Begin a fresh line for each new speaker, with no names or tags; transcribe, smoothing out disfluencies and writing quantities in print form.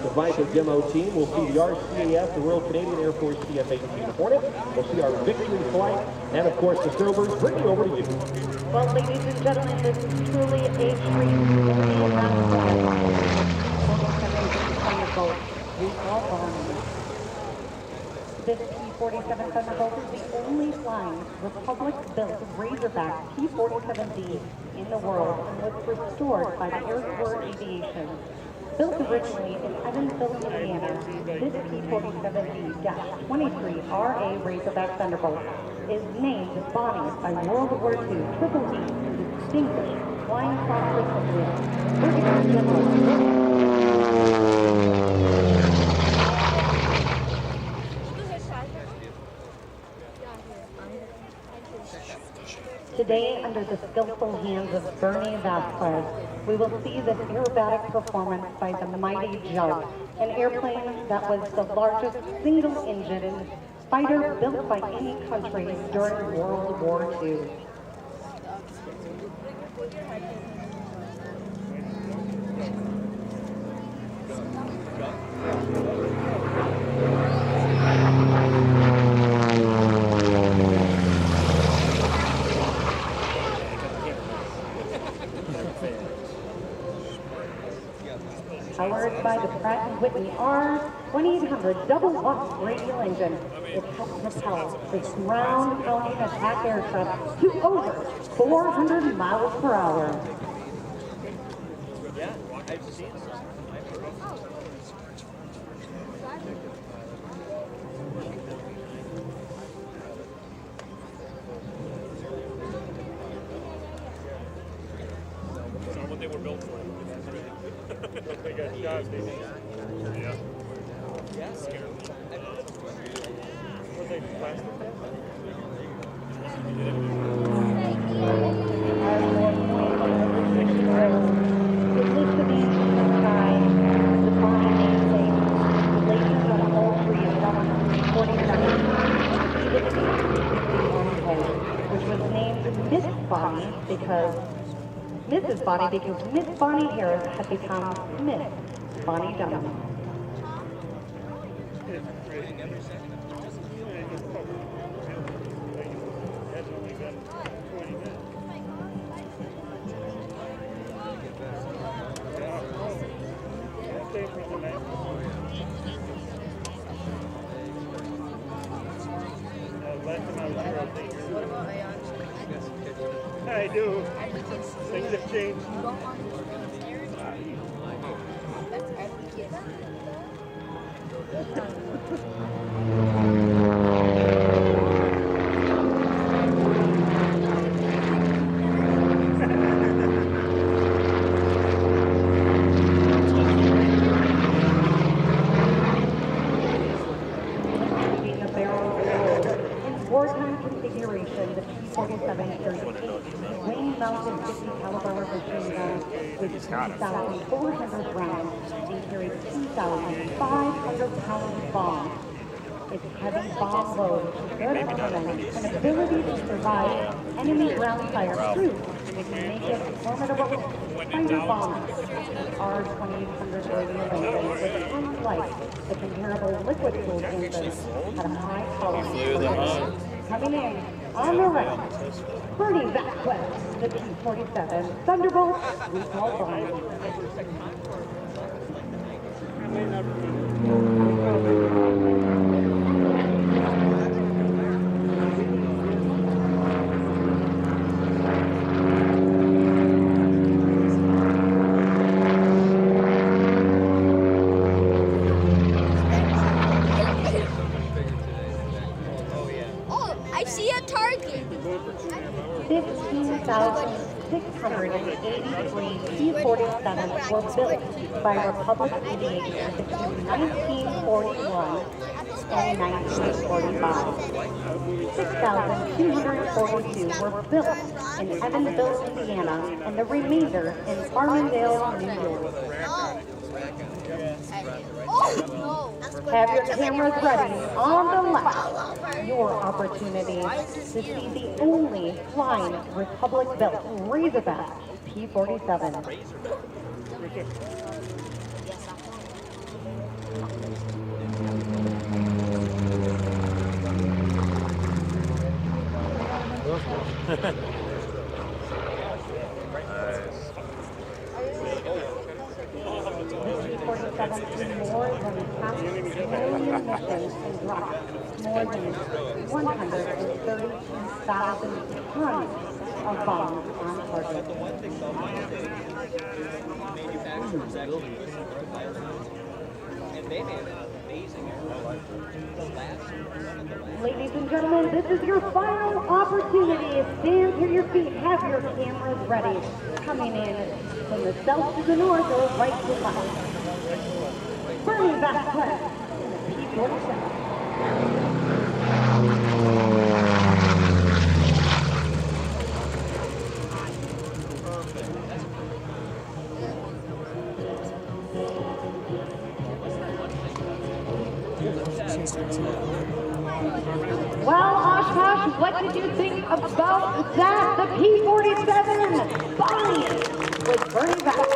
the Viper demo team. We'll see the RCAF, the Royal Canadian Air Force CF-18 Hornet. We'll see our victory flight, and of course the Snowbirds. Brittany, over to you.
Well, ladies and gentlemen, this is truly a treat to be around Thunderbolt. We call on. This P-47 Thunderbolt is the only flying Republic-built razorback P-47D in the world and was restored by the Air Force Aviation. Built originally in Evansville, Indiana, this P-47D-23RA Razorback Thunderbolt is named Bonnie by World War II Triple E Distinguished Flying Cross recipient, Brigadier General William. Today, under the skillful hands of Bernie Vasquez, we will see this aerobatic performance by the mighty Jug, an airplane that was the largest single-engine fighter built by any country during World War II. Powered by the Pratt & Whitney R2800 double-watt radial engine, it helps propel this ground-pounding attack aircraft to over 400 miles per hour.
Yeah, I've seen some.
It's not what they were built for. They got jobs, they think. Yeah.
Yeah, scary.
Were they plastic?
Which was named Miss Bonnie because Mrs. Bonnie because Miss Bonnie Harris had become Miss Bonnie Dunham.
I do. Things have changed.
Wartime configuration, the P-47 wing-mounted 50-caliber machine gun with 2,400 rounds and carries 2,500-pound bombs. Its heavy bomb load, good armament, and ability to survive enemy ground fire troops can make it formidable fighter bomber. R-2800 radial engine was unlike the comparable liquid-cooled engines at a high tolerance. Coming in on the right, Bernie Vasquez, the P-47 Thunderbolt recall bomber.
I see a target.
15,683 P-47s were built by Republic Aviation between 1941 and 1945. 6,242 were built in Evansville, Indiana, and the remainder in Farmingdale, New York. Have your cameras ready on the left. Your opportunity to see the only flying Republic-built Razorback P-47. P-47 flew more than half a million missions and dropped more than 132,000 tons of bombs on target. Ladies and gentlemen, this is your final opportunity. Stand to your feet, have your cameras ready. Coming in from the south to the north or right to left. Bernie Vasquez, P-47. Well, Oshkosh, what did you think about that? The P-47 bombing with Bernie Vasquez.